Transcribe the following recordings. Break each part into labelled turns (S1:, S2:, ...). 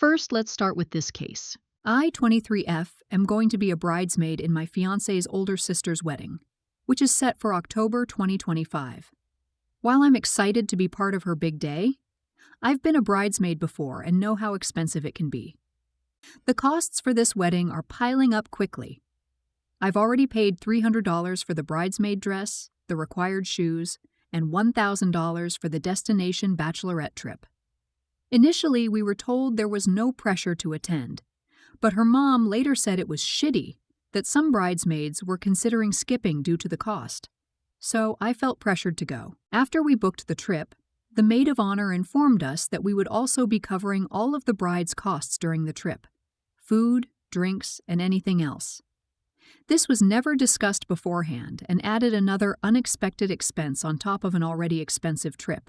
S1: First, let's start with this case.
S2: I, 23F, am going to be a bridesmaid in my fiancé's older sister's wedding, which is set for October 2025. While I'm excited to be part of her big day, I've been a bridesmaid before and know how expensive it can be. The costs for this wedding are piling up quickly. I've already paid $300 for the bridesmaid dress, the required shoes, and $1,000 for the destination bachelorette trip. Initially, we were told there was no pressure to attend, but her mom later said it was shitty that some bridesmaids were considering skipping due to the cost. So I felt pressured to go. After we booked the trip, the maid of honor informed us that we would also be covering all of the bride's costs during the trip: food, drinks, and anything else. This was never discussed beforehand and added another unexpected expense on top of an already expensive trip.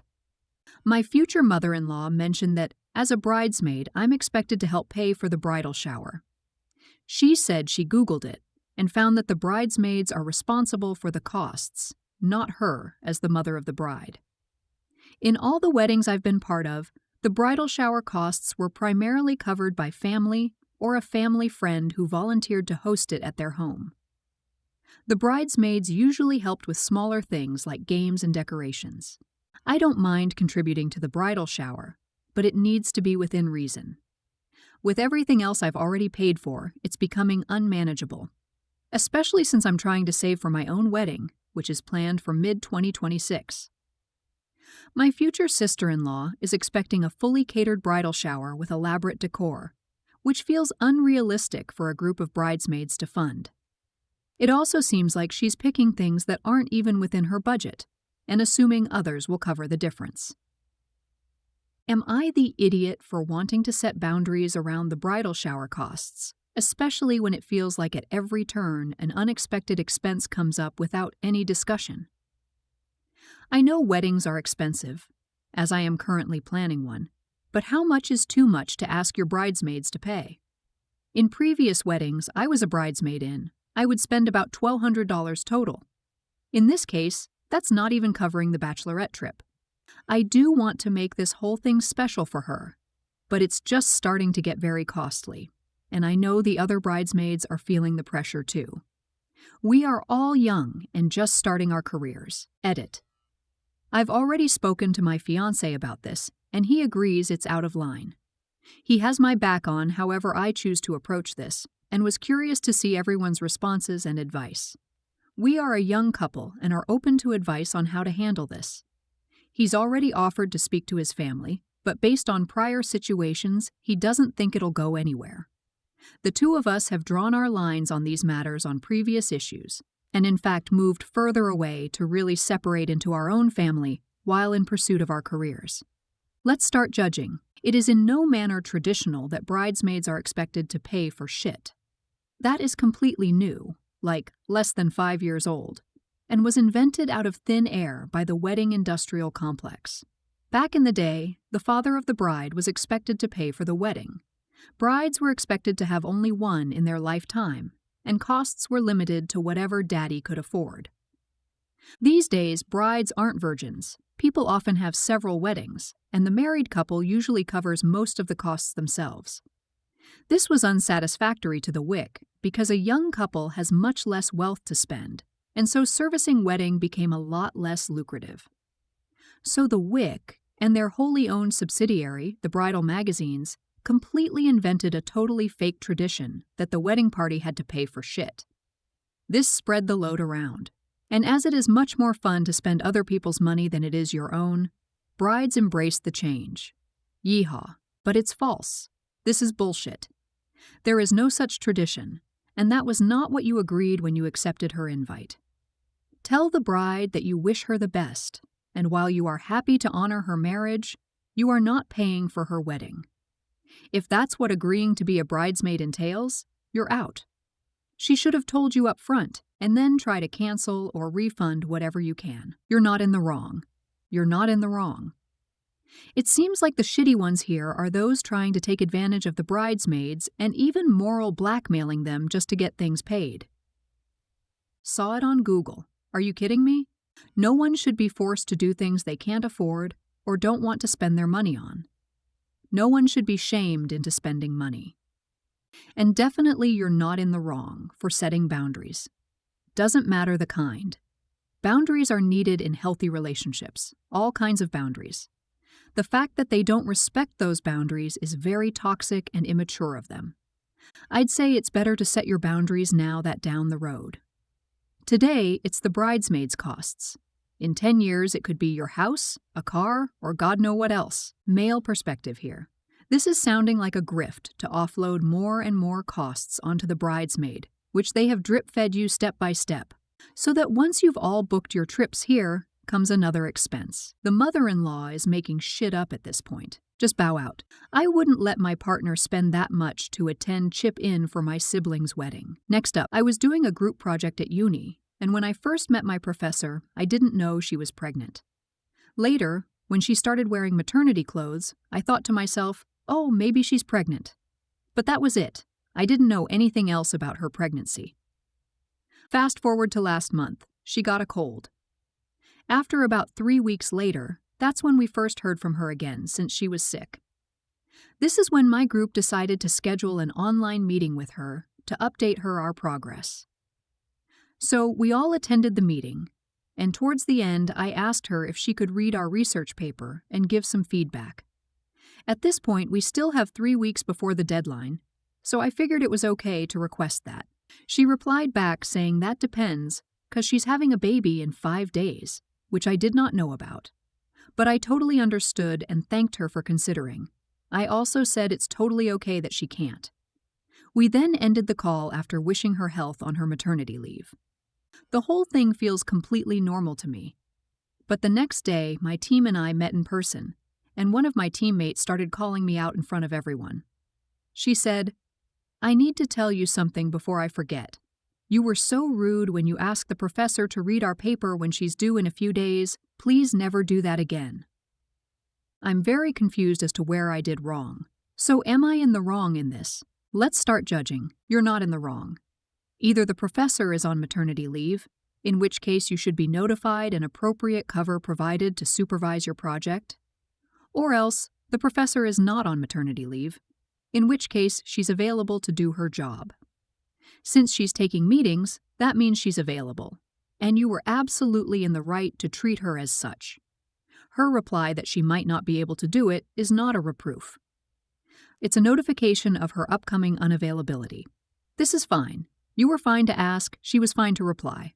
S2: My future mother-in-law mentioned that, as a bridesmaid, I'm expected to help pay for the bridal shower. She said she Googled it and found that the bridesmaids are responsible for the costs, not her as the mother of the bride. In all the weddings I've been part of, the bridal shower costs were primarily covered by family or a family friend who volunteered to host it at their home. The bridesmaids usually helped with smaller things like games and decorations. I don't mind contributing to the bridal shower, but it needs to be within reason. With everything else I've already paid for, it's becoming unmanageable, especially since I'm trying to save for my own wedding, which is planned for mid-2026. My future sister-in-law is expecting a fully catered bridal shower with elaborate decor, which feels unrealistic for a group of bridesmaids to fund. It also seems like she's picking things that aren't even within her budget, and assuming others will cover the difference. Am I the idiot for wanting to set boundaries around the bridal shower costs, especially when it feels like at every turn an unexpected expense comes up without any discussion? I know weddings are expensive, as I am currently planning one, but how much is too much to ask your bridesmaids to pay? In previous weddings I was a bridesmaid in, I would spend about $1,200 total. In this case, that's not even covering the bachelorette trip. I do want to make this whole thing special for her, but it's just starting to get very costly, and I know the other bridesmaids are feeling the pressure too. We are all young and just starting our careers. Edit. I've already spoken to my fiancé about this, and he agrees it's out of line. He has my back on however I choose to approach this, and was curious to see everyone's responses and advice. We are a young couple and are open to advice on how to handle this. He's already offered to speak to his family, but based on prior situations, he doesn't think it'll go anywhere. The two of us have drawn our lines on these matters on previous issues, and in fact moved further away to really separate into our own family while in pursuit of our careers. Let's start judging. It is in no manner traditional that bridesmaids are expected to pay for shit. That is completely new, like less than 5 years old, and was invented out of thin air by the wedding industrial complex. Back in the day, the father of the bride was expected to pay for the wedding. Brides were expected to have only one in their lifetime, and costs were limited to whatever daddy could afford. These days, brides aren't virgins. People often have several weddings, and the married couple usually covers most of the costs themselves. This was unsatisfactory to the WIC because a young couple has much less wealth to spend, and so servicing wedding became a lot less lucrative. So the WIC and their wholly owned subsidiary, the bridal magazines, completely invented a totally fake tradition that the wedding party had to pay for shit. This spread the load around, and as it is much more fun to spend other people's money than it is your own, brides embraced the change. Yeehaw, but it's false. This is bullshit. There is no such tradition, and that was not what you agreed when you accepted her invite. Tell the bride that you wish her the best, and while you are happy to honor her marriage, you are not paying for her wedding. If that's what agreeing to be a bridesmaid entails, you're out. She should have told you up front, and then try to cancel or refund whatever you can. You're not in the wrong. You're not in the wrong. It seems like the shitty ones here are those trying to take advantage of the bridesmaids and even moral blackmailing them just to get things paid. Saw it on Google. Are you kidding me? No one should be forced to do things they can't afford or don't want to spend their money on. No one should be shamed into spending money. And definitely you're not in the wrong for setting boundaries. Doesn't matter the kind. Boundaries are needed in healthy relationships, all kinds of boundaries. The fact that they don't respect those boundaries is very toxic and immature of them. I'd say it's better to set your boundaries now than down the road. Today, it's the bridesmaid's costs. In 10 years, it could be your house, a car, or God know what else. Male perspective here. This is sounding like a grift to offload more and more costs onto the bridesmaid, which they have drip-fed you step by step, so that once you've all booked your trips here, comes another expense. The mother-in-law is making shit up at this point. Just bow out. I wouldn't let my partner spend that much to attend chip-in for my sibling's wedding. Next up, I was doing a group project at uni, and when I first met my professor, I didn't know she was pregnant. Later, when she started wearing maternity clothes, I thought to myself, oh, maybe she's pregnant. But that was it. I didn't know anything else about her pregnancy. Fast forward to last month, she got a cold. After about 3 weeks later, that's when we first heard from her again since she was sick. This is when my group decided to schedule an online meeting with her to update her our progress. So we all attended the meeting, and towards the end I asked her if she could read our research paper and give some feedback. At this point, we still have 3 weeks before the deadline, so I figured it was okay to request that. She replied back saying that depends, 'cause she's having a baby in 5 days, which I did not know about. But I totally understood and thanked her for considering. I also said it's totally okay that she can't. We then ended the call after wishing her health on her maternity leave. The whole thing feels completely normal to me. But the next day, my team and I met in person, and one of my teammates started calling me out in front of everyone. She said, "I need to tell you something before I forget. You were so rude when you asked the professor to read our paper when she's due in a few days. Please never do that again." I'm very confused as to where I did wrong. So am I in the wrong in this? Let's start judging. You're not in the wrong. Either the professor is on maternity leave, in which case you should be notified and appropriate cover provided to supervise your project, or else the professor is not on maternity leave, in which case she's available to do her job. Since she's taking meetings, that means she's available, and you were absolutely in the right to treat her as such. Her reply that she might not be able to do it is not a reproof. It's a notification of her upcoming unavailability. This is fine. You were fine to ask, she was fine to reply.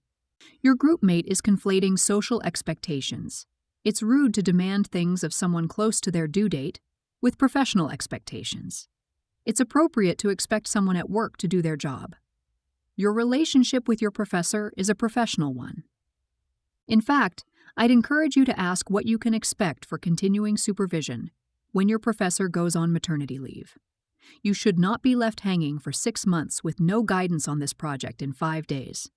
S2: Your group mate is conflating social expectations. It's rude to demand things of someone close to their due date with professional expectations. It's appropriate to expect someone at work to do their job. Your relationship with your professor is a professional one. In fact, I'd encourage you to ask what you can expect for continuing supervision when your professor goes on maternity leave. You should not be left hanging for 6 months with no guidance on this project in 5 days.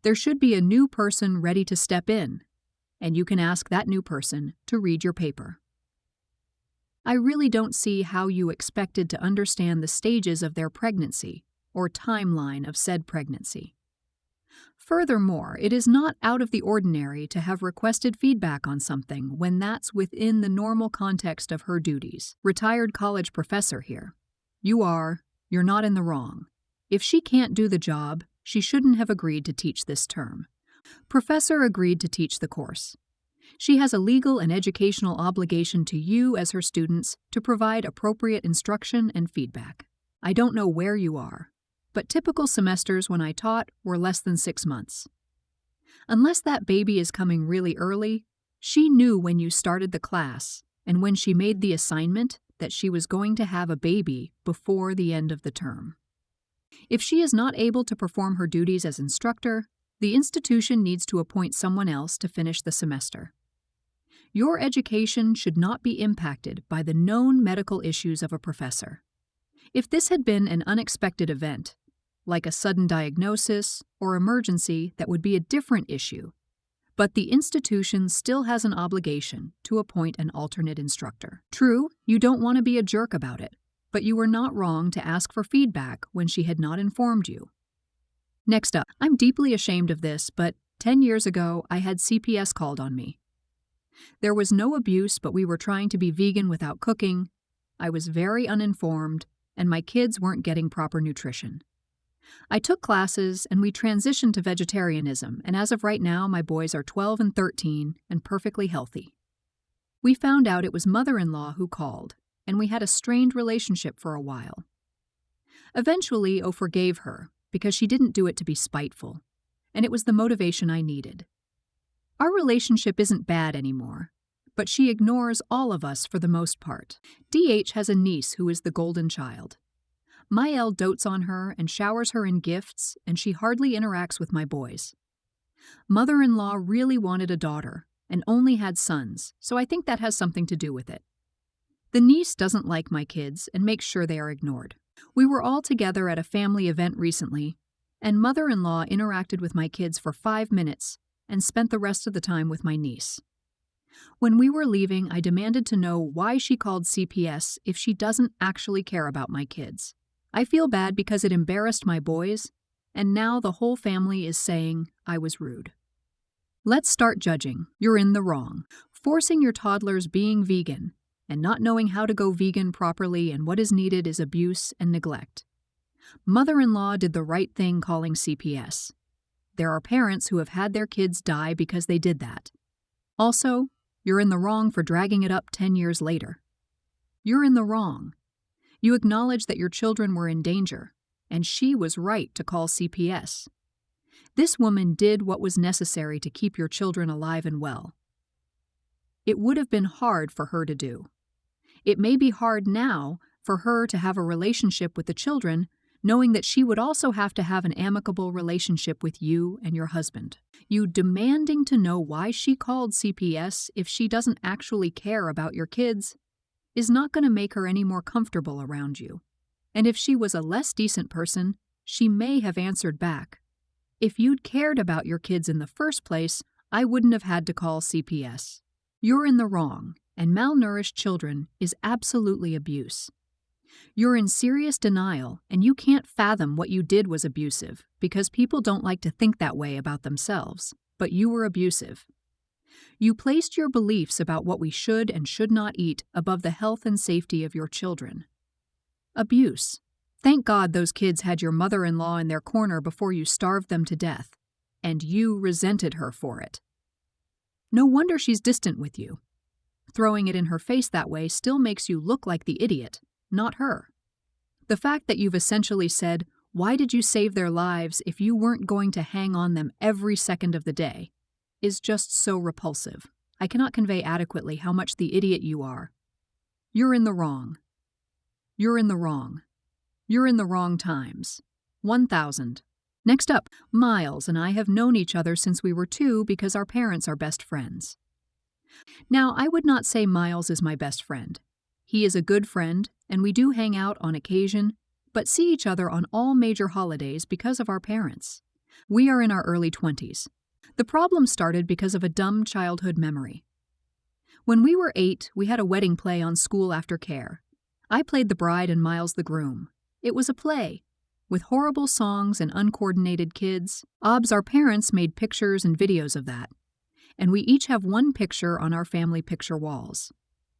S2: There should be a new person ready to step in, and you can ask that new person to read your paper. I really don't see how you expected to understand the stages of their pregnancy or timeline of said pregnancy. Furthermore, it is not out of the ordinary to have requested feedback on something when that's within the normal context of her duties. Retired college professor here. You're not in the wrong. If she can't do the job, she shouldn't have agreed to teach this term. Professor agreed to teach the course. She has a legal and educational obligation to you as her students to provide appropriate instruction and feedback. I don't know where you are, but typical semesters when I taught were less than 6 months. Unless that baby is coming really early, she knew when you started the class and when she made the assignment that she was going to have a baby before the end of the term. If she is not able to perform her duties as instructor, the institution needs to appoint someone else to finish the semester. Your education should not be impacted by the known medical issues of a professor. If this had been an unexpected event, like a sudden diagnosis or emergency, that would be a different issue, but the institution still has an obligation to appoint an alternate instructor. True, you don't want to be a jerk about it, but you were not wrong to ask for feedback when she had not informed you. Next up, I'm deeply ashamed of this, but 10 years ago I had CPS called on me. There was no abuse, but we were trying to be vegan without cooking, I was very uninformed, and my kids weren't getting proper nutrition. I took classes and we transitioned to vegetarianism, and as of right now, my boys are 12 and 13 and perfectly healthy. We found out it was mother-in-law who called, and we had a strained relationship for a while. Eventually, O forgave her because she didn't do it to be spiteful, and it was the motivation I needed. Our relationship isn't bad anymore, but she ignores all of us for the most part. DH has a niece who is the golden child. Mael dotes on her and showers her in gifts, and she hardly interacts with my boys. Mother-in-law really wanted a daughter and only had sons, so I think that has something to do with it. The niece doesn't like my kids and makes sure they are ignored. We were all together at a family event recently, and mother-in-law interacted with my kids for 5 minutes and spent the rest of the time with my niece. When we were leaving, I demanded to know why she called CPS if she doesn't actually care about my kids. I feel bad because it embarrassed my boys, and now the whole family is saying I was rude. Let's start judging. You're in the wrong. Forcing your toddlers being vegan and not knowing how to go vegan properly and what is needed is abuse and neglect. Mother-in-law did the right thing calling CPS. There are parents who have had their kids die because they did that. Also, you're in the wrong for dragging it up 10 years later. You're in the wrong. You acknowledge that your children were in danger, and she was right to call CPS. This woman did what was necessary to keep your children alive and well. It would have been hard for her to do. It may be hard now for her to have a relationship with the children, knowing that she would also have to have an amicable relationship with you and your husband. You demanding to know why she called CPS if she doesn't actually care about your kids is not going to make her any more comfortable around you. And if she was a less decent person, she may have answered back. If you'd cared about your kids in the first place, I wouldn't have had to call CPS. You're in the wrong, and malnourished children is absolutely abuse. You're in serious denial, and you can't fathom what you did was abusive because people don't like to think that way about themselves, but you were abusive. You placed your beliefs about what we should and should not eat above the health and safety of your children. Abuse. Thank God those kids had your mother-in-law in their corner before you starved them to death, and you resented her for it. No wonder she's distant with you. Throwing it in her face that way still makes you look like the idiot, not her. The fact that you've essentially said, "Why did you save their lives if you weren't going to hang on them every second of the day?" is just so repulsive. I cannot convey adequately how much the idiot you are. You're in the wrong. You're in the wrong. You're in the wrong times. 1,000. Next up, Miles and I have known each other since we were 2 because our parents are best friends. Now, I would not say Miles is my best friend. He is a good friend, and we do hang out on occasion, but see each other on all major holidays because of our parents. We are in our early 20s. The problem started because of a dumb childhood memory. When we were 8, we had a wedding play on School After Care. I played the bride and Miles the groom. It was a play, with horrible songs and uncoordinated kids. Our parents made pictures and videos of that, and we each have one picture on our family picture walls.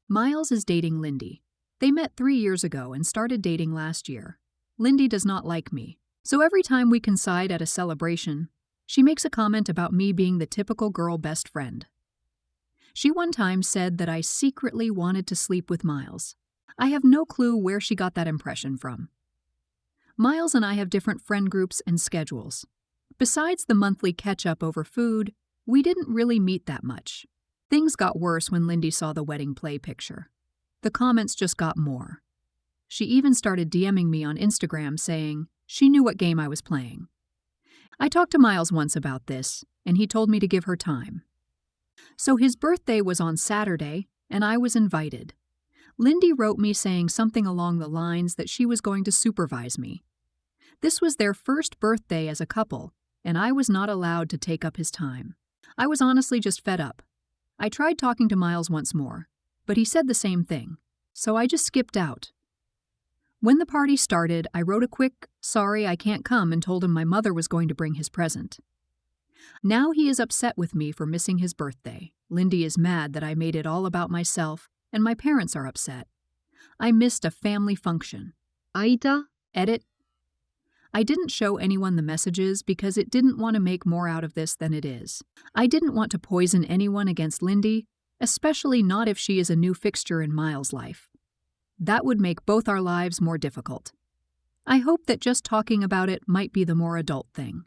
S2: Miles is dating Lindy. They met 3 years ago and started dating last year. Lindy does not like me, so every time we coincide at a celebration, she makes a comment about me being the typical girl best friend. She one time said that I secretly wanted to sleep with Miles. I have no clue where she got that impression from. Miles and I have different friend groups and schedules. Besides the monthly catch-up over food, we didn't really meet that much. Things got worse when Lindy saw the wedding play picture. The comments just got more. She even started DMing me on Instagram saying she knew what game I was playing. I talked to Miles once about this, and he told me to give her time. So his birthday was on Saturday, and I was invited. Lindy wrote me saying something along the lines that she was going to supervise me. This was their first birthday as a couple, and I was not allowed to take up his time. I was honestly just fed up. I tried talking to Miles once more, but he said the same thing, so I just skipped out. When the party started, I wrote a quick, "Sorry, I can't come," and told him my mother was going to bring his present. Now he is upset with me for missing his birthday. Lindy is mad that I made it all about myself, and my parents are upset. I missed a family function.
S1: Aita,
S2: Edit. I didn't show anyone the messages because it didn't want to make more out of this than it is. I didn't want to poison anyone against Lindy, especially not if she is a new fixture in Miles' life. That would make both our lives more difficult. I hope that just talking about it might be the more adult thing.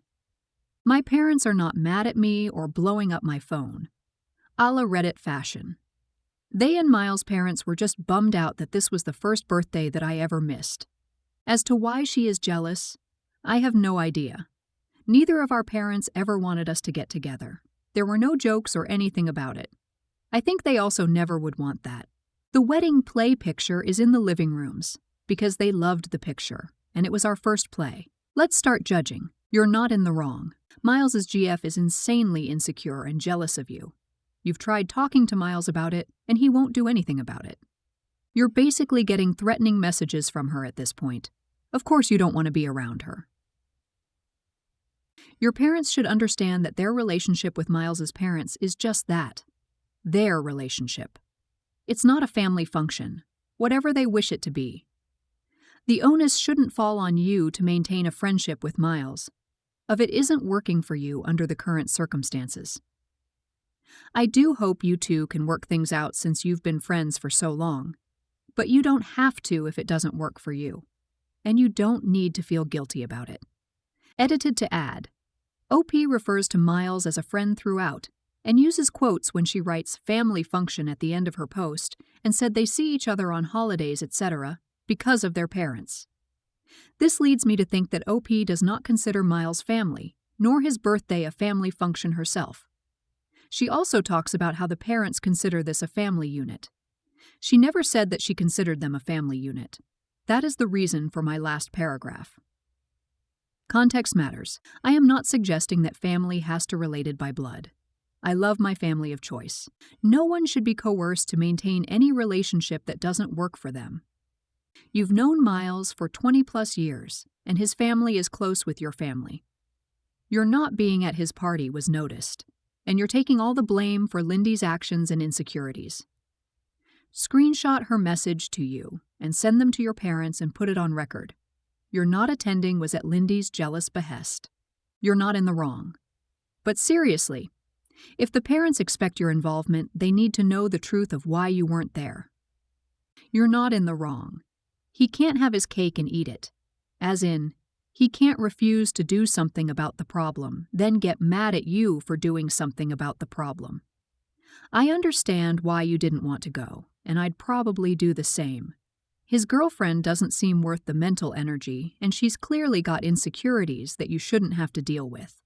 S2: My parents are not mad at me or blowing up my phone. A la Reddit fashion. They and Miles' parents were just bummed out that this was the first birthday that I ever missed. As to why she is jealous, I have no idea. Neither of our parents ever wanted us to get together. There were no jokes or anything about it. I think they also never would want that. The wedding play picture is in the living rooms, because they loved the picture, and it was our first play. Let's start judging. You're not in the wrong. Miles's GF is insanely insecure and jealous of you. You've tried talking to Miles about it, and he won't do anything about it. You're basically getting threatening messages from her at this point. Of course you don't want to be around her. Your parents should understand that their relationship with Miles's parents is just that. Their relationship. It's not a family function, whatever they wish it to be. The onus shouldn't fall on you to maintain a friendship with Miles, if it isn't working for you under the current circumstances. I do hope you two can work things out since you've been friends for so long, but you don't have to if it doesn't work for you, and you don't need to feel guilty about it. Edited to add, OP refers to Miles as a friend throughout, and uses quotes when she writes family function at the end of her post and said they see each other on holidays, etc., because of their parents. This leads me to think that OP does not consider Miles family, nor his birthday a family function herself. She also talks about how the parents consider this a family unit. She never said that she considered them a family unit. That is the reason for my last paragraph. Context matters. I am not suggesting that family has to related by blood. I love my family of choice. No one should be coerced to maintain any relationship that doesn't work for them. You've known Miles for 20+ years, and his family is close with your family. Your not being at his party was noticed, and you're taking all the blame for Lindy's actions and insecurities. Screenshot her message to you and send them to your parents and put it on record. Your not attending was at Lindy's jealous behest. You're not in the wrong. But seriously, if the parents expect your involvement, they need to know the truth of why you weren't there. You're not in the wrong. He can't have his cake and eat it. As in, he can't refuse to do something about the problem, then get mad at you for doing something about the problem. I understand why you didn't want to go, and I'd probably do the same. His girlfriend doesn't seem worth the mental energy, and she's clearly got insecurities that you shouldn't have to deal with.